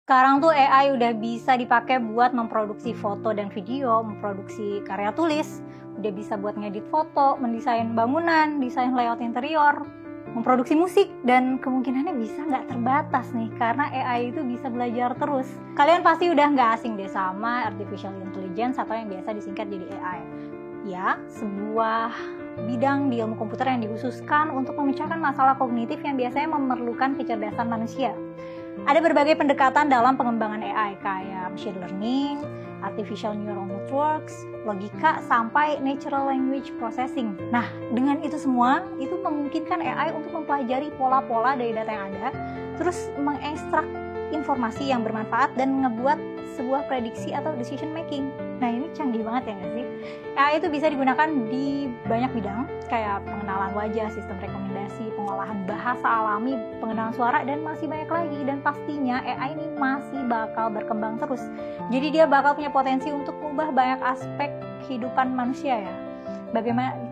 Sekarang tuh AI udah bisa dipakai buat memproduksi foto dan video, memproduksi karya tulis, udah bisa buat ngedit foto, mendesain bangunan, desain layout interior, memproduksi musik, dan kemungkinannya bisa nggak terbatas nih, karena AI itu bisa belajar terus. Kalian pasti udah nggak asing deh sama Artificial Intelligence atau yang biasa disingkat jadi AI. Ya, sebuah bidang di ilmu komputer yang dikhususkan untuk memecahkan masalah kognitif yang biasanya memerlukan kecerdasan manusia. Ada berbagai pendekatan dalam pengembangan AI kayak machine learning, artificial neural networks, logika, sampai natural language processing. Nah, dengan itu semua, itu memungkinkan AI untuk mempelajari pola-pola dari data yang ada, terus mengekstrak informasi yang bermanfaat dan ngebuat sebuah prediksi atau decision making. Nah, ini canggih banget ya nggak sih? AI itu bisa digunakan di banyak bidang, kayak pengenalan wajah, sistem rekomendasi, pengolahan bahasa alami, pengenalan suara, dan masih banyak lagi. Dan pastinya AI ini masih bakal berkembang terus. Jadi dia bakal punya potensi untuk mengubah banyak aspek kehidupan manusia ya.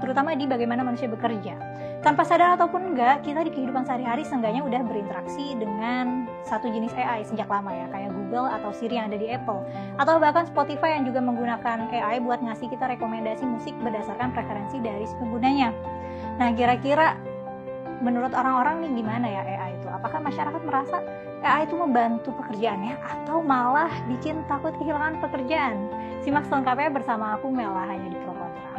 Terutama di bagaimana manusia bekerja. Tanpa sadar ataupun enggak, kita di kehidupan sehari-hari seenggaknya udah berinteraksi dengan satu jenis AI sejak lama ya, kayak Google atau Siri yang ada di Apple, atau bahkan Spotify yang juga menggunakan AI buat ngasih kita rekomendasi musik berdasarkan preferensi dari penggunanya. Nah, kira-kira menurut orang-orang nih gimana ya AI itu? Apakah masyarakat merasa AI itu membantu pekerjaannya atau malah bikin takut kehilangan pekerjaan? Simak selengkapnya bersama aku Mela hanya di Pro Kontra.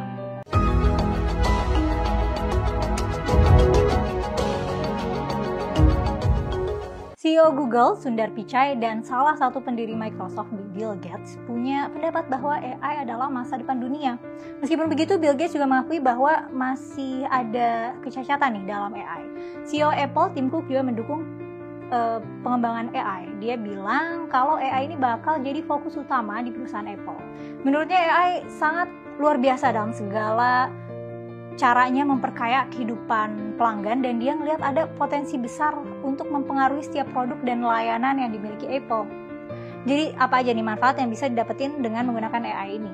CEO Google, Sundar Pichai, dan salah satu pendiri Microsoft, Bill Gates, punya pendapat bahwa AI adalah masa depan dunia. Meskipun begitu, Bill Gates juga mengakui bahwa masih ada kecacatan nih dalam AI. CEO Apple, Tim Cook, juga mendukung pengembangan AI. Dia bilang kalau AI ini bakal jadi fokus utama di perusahaan Apple. Menurutnya AI sangat luar biasa dalam segala caranya memperkaya kehidupan pelanggan, dan dia ngelihat ada potensi besar untuk mempengaruhi setiap produk dan layanan yang dimiliki Apple. Jadi apa aja nih manfaat yang bisa didapetin dengan menggunakan AI ini?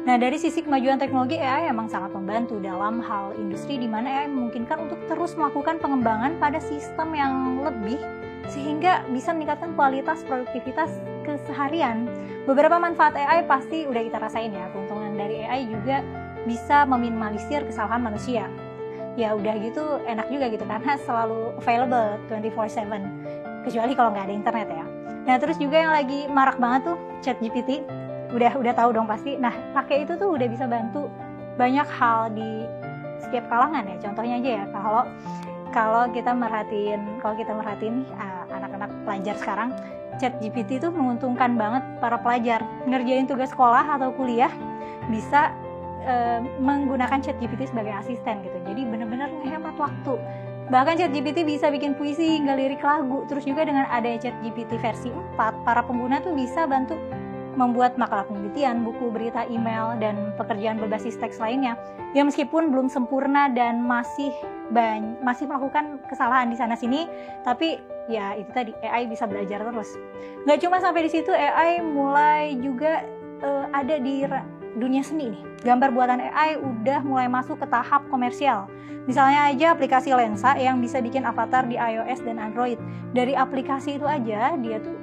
Nah, dari sisi kemajuan teknologi, AI emang sangat membantu dalam hal industri, di mana AI memungkinkan untuk terus melakukan pengembangan pada sistem yang lebih sehingga bisa meningkatkan kualitas produktivitas keseharian. Beberapa manfaat AI pasti udah kita rasain ya. Keuntungan dari AI juga bisa meminimalisir kesalahan manusia. Ya udah gitu enak juga gitu karena selalu available 24/7, kecuali kalau nggak ada internet ya. Nah, terus juga yang lagi marak banget tuh ChatGPT. Udah tahu dong pasti. Nah, pakai itu tuh udah bisa bantu banyak hal di setiap kalangan ya. Contohnya aja ya, kalau kita merhatiin nih anak-anak pelajar sekarang, ChatGPT itu menguntungkan banget para pelajar. Ngerjain tugas sekolah atau kuliah bisa menggunakan ChatGPT sebagai asisten gitu. Jadi benar-benar menghemat waktu. Bahkan ChatGPT bisa bikin puisi hingga lirik lagu. Terus juga dengan adanya ChatGPT versi 4, para pengguna tuh bisa bantu membuat makalah penelitian, buku, berita, email, dan pekerjaan berbasis teks lainnya. Ya meskipun belum sempurna dan masih melakukan kesalahan di sana sini, tapi ya itu tadi, AI bisa belajar terus. Nggak cuma sampai di situ, AI mulai juga ada di dunia seni nih. Gambar buatan AI udah mulai masuk ke tahap komersial. Misalnya aja aplikasi Lensa yang bisa bikin avatar di iOS dan Android. Dari aplikasi itu aja,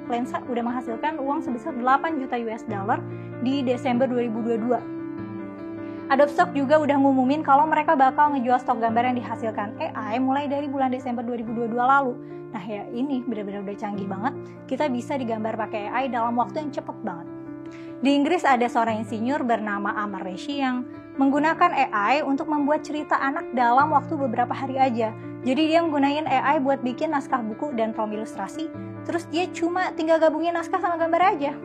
Lensa udah menghasilkan uang sebesar 8 juta US dollar di Desember 2022. Adobe Stock juga udah ngumumin kalau mereka bakal ngejual stok gambar yang dihasilkan AI mulai dari bulan Desember 2022 lalu. Nah ya, ini benar-benar udah canggih banget. Kita bisa digambar pakai AI dalam waktu yang cepet banget. Di Inggris ada seorang insinyur bernama Amar Rishi yang menggunakan AI untuk membuat cerita anak dalam waktu beberapa hari aja. Jadi dia menggunakan AI buat bikin naskah buku dan prom ilustrasi, terus dia cuma tinggal gabungin naskah sama gambar aja.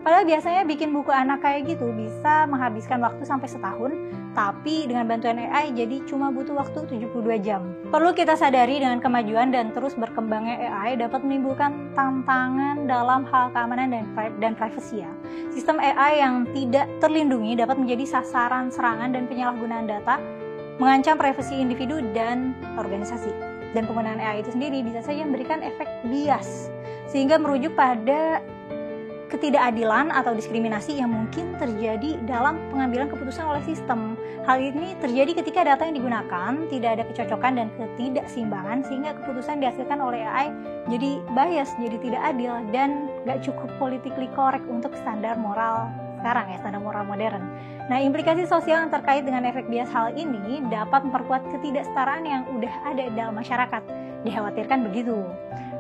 Padahal biasanya bikin buku anak kayak gitu bisa menghabiskan waktu sampai setahun, tapi dengan bantuan AI jadi cuma butuh waktu 72 jam. Perlu kita sadari dengan kemajuan dan terus berkembangnya AI dapat menimbulkan tantangan dalam hal keamanan dan privasi ya. Sistem AI yang tidak terlindungi dapat menjadi sasaran serangan dan penyalahgunaan data, mengancam privasi individu dan organisasi. Dan penggunaan AI itu sendiri bisa saja memberikan efek bias, sehingga merujuk pada ketidakadilan atau diskriminasi yang mungkin terjadi dalam pengambilan keputusan oleh sistem. Hal ini terjadi ketika data yang digunakan tidak ada kecocokan dan ketidakseimbangan, sehingga keputusan dihasilkan oleh AI jadi bias, jadi tidak adil, dan gak cukup politically correct untuk standar moral sekarang ya, standar moral modern. Nah, implikasi sosial yang terkait dengan efek bias hal ini dapat memperkuat ketidaksetaraan yang udah ada dalam masyarakat. Dikhawatirkan begitu.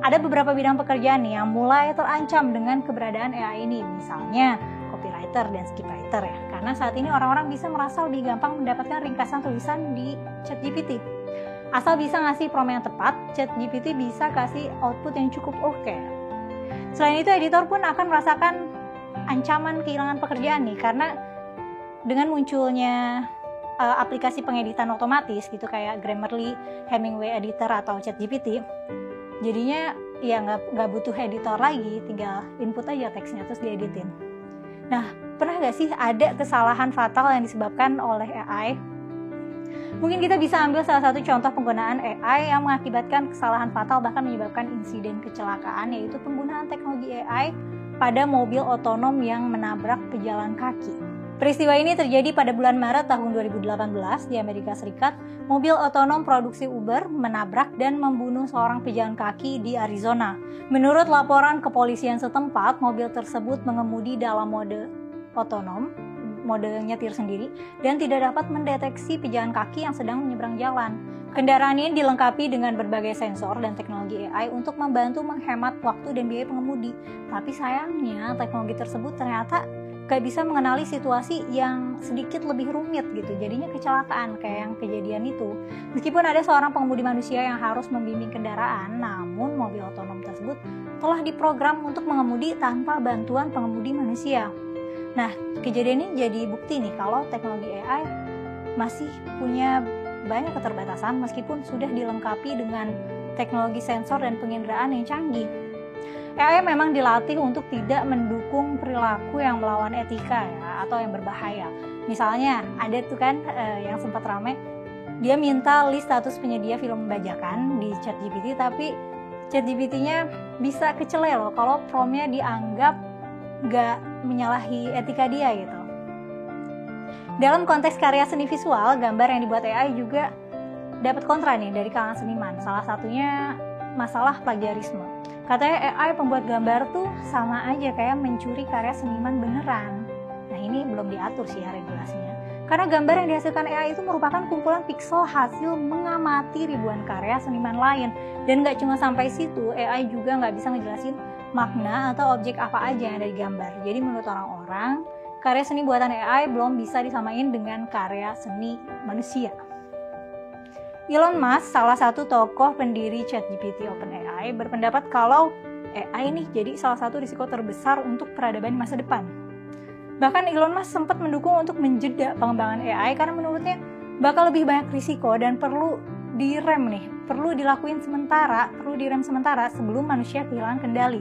Ada beberapa bidang pekerjaan nih yang mulai terancam dengan keberadaan AI ini, misalnya copywriter dan scriptwriter ya. Karena saat ini orang-orang bisa merasa lebih gampang mendapatkan ringkasan tulisan di ChatGPT. Asal bisa ngasih prompt yang tepat, ChatGPT bisa kasih output yang cukup oke. Selain itu, editor pun akan merasakan ancaman kehilangan pekerjaan nih, karena dengan munculnya aplikasi pengeditan otomatis gitu kayak Grammarly, Hemingway Editor atau ChatGPT, jadinya ya nggak butuh editor lagi, tinggal input aja teksnya terus dieditin. Nah, pernah nggak sih ada kesalahan fatal yang disebabkan oleh AI? Mungkin kita bisa ambil salah satu contoh penggunaan AI yang mengakibatkan kesalahan fatal bahkan menyebabkan insiden kecelakaan, yaitu penggunaan teknologi AI pada mobil otonom yang menabrak pejalan kaki. Peristiwa ini terjadi pada bulan Maret tahun 2018 di Amerika Serikat. Mobil otonom produksi Uber menabrak dan membunuh seorang pejalan kaki di Arizona. Menurut laporan kepolisian setempat, mobil tersebut mengemudi dalam mode otonom, mode nyetir sendiri, dan tidak dapat mendeteksi pejalan kaki yang sedang menyeberang jalan. Kendaraan ini dilengkapi dengan berbagai sensor dan teknologi AI untuk membantu menghemat waktu dan biaya pengemudi. Tapi sayangnya, teknologi tersebut ternyata gak bisa mengenali situasi yang sedikit lebih rumit gitu, jadinya kecelakaan kayak yang kejadian itu. Meskipun ada seorang pengemudi manusia yang harus membimbing kendaraan, namun mobil otonom tersebut telah diprogram untuk mengemudi tanpa bantuan pengemudi manusia. Nah, kejadian ini jadi bukti nih kalau teknologi AI masih punya banyak keterbatasan meskipun sudah dilengkapi dengan teknologi sensor dan penginderaan yang canggih. AI memang dilatih untuk tidak mendukung perilaku yang melawan etika ya, atau yang berbahaya. Misalnya ada tuh kan yang sempat rame, dia minta list status penyedia film membajakan di ChatGPT, tapi ChatGPT-nya bisa kecele loh kalau prompt-nya dianggap nggak menyalahi etika dia gitu. Dalam konteks karya seni visual, gambar yang dibuat AI juga dapat kontra nih dari kalangan seniman. Salah satunya masalah plagiarisme. Katanya AI pembuat gambar tuh sama aja kayak mencuri karya seniman beneran. Nah, ini belum diatur sih ya regulasinya. Karena gambar yang dihasilkan AI itu merupakan kumpulan piksel hasil mengamati ribuan karya seniman lain. Dan gak cuma sampai situ, AI juga gak bisa ngejelasin makna atau objek apa aja yang ada di gambar. Jadi menurut orang-orang, karya seni buatan AI belum bisa disamain dengan karya seni manusia. Elon Musk, salah satu tokoh pendiri ChatGPT OpenAI, berpendapat kalau AI ini jadi salah satu risiko terbesar untuk peradaban masa depan. Bahkan Elon Musk sempat mendukung untuk menjeda pengembangan AI karena menurutnya bakal lebih banyak risiko dan perlu direm dilakuin sementara, perlu direm sementara sebelum manusia kehilangan kendali.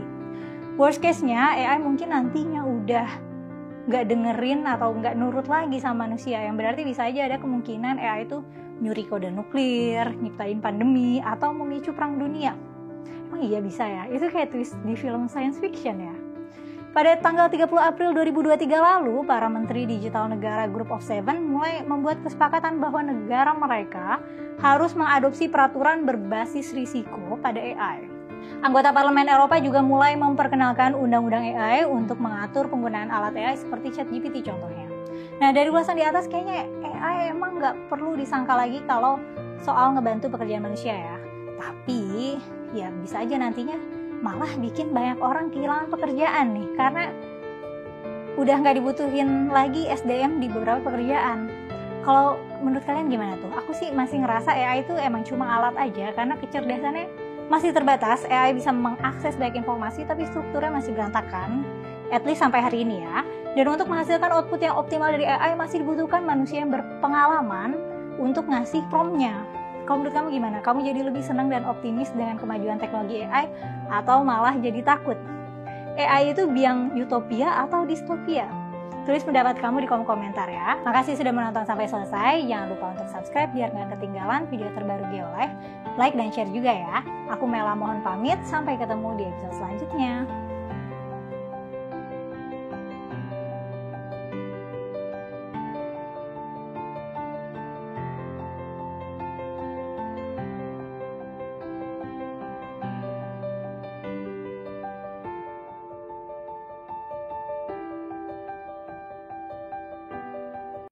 Worst case-nya AI mungkin nantinya udah nggak dengerin atau nggak nurut lagi sama manusia, yang berarti bisa aja ada kemungkinan AI itu nyuri kode nuklir, nyiptain pandemi, atau memicu perang dunia. Emang iya bisa ya? Itu kayak twist di film science fiction ya. Pada tanggal 30 April 2023 lalu, para menteri digital negara Group of Seven mulai membuat kesepakatan bahwa negara mereka harus mengadopsi peraturan berbasis risiko pada AI. Anggota Parlemen Eropa juga mulai memperkenalkan undang-undang AI untuk mengatur penggunaan alat AI seperti ChatGPT contohnya. Nah, dari ulasan di atas kayaknya AI emang nggak perlu disangka lagi kalau soal ngebantu pekerjaan manusia ya. Tapi ya bisa aja nantinya malah bikin banyak orang kehilangan pekerjaan nih, karena udah nggak dibutuhin lagi SDM di beberapa pekerjaan. Kalau menurut kalian gimana tuh? Aku sih masih ngerasa AI itu emang cuma alat aja, karena kecerdasannya masih terbatas. AI bisa mengakses banyak informasi tapi strukturnya masih berantakan, at least sampai hari ini ya. Dan untuk menghasilkan output yang optimal dari AI masih dibutuhkan manusia yang berpengalaman untuk ngasih prompt-nya. Kalau menurut kamu gimana? Kamu jadi lebih senang dan optimis dengan kemajuan teknologi AI atau malah jadi takut? AI itu biang utopia atau distopia? Tulis pendapat kamu di kolom komentar ya. Makasih sudah menonton sampai selesai. Jangan lupa untuk subscribe biar gak ketinggalan video terbaru Geolife. Like dan share juga ya. Aku Mela mohon pamit. Sampai ketemu di episode selanjutnya.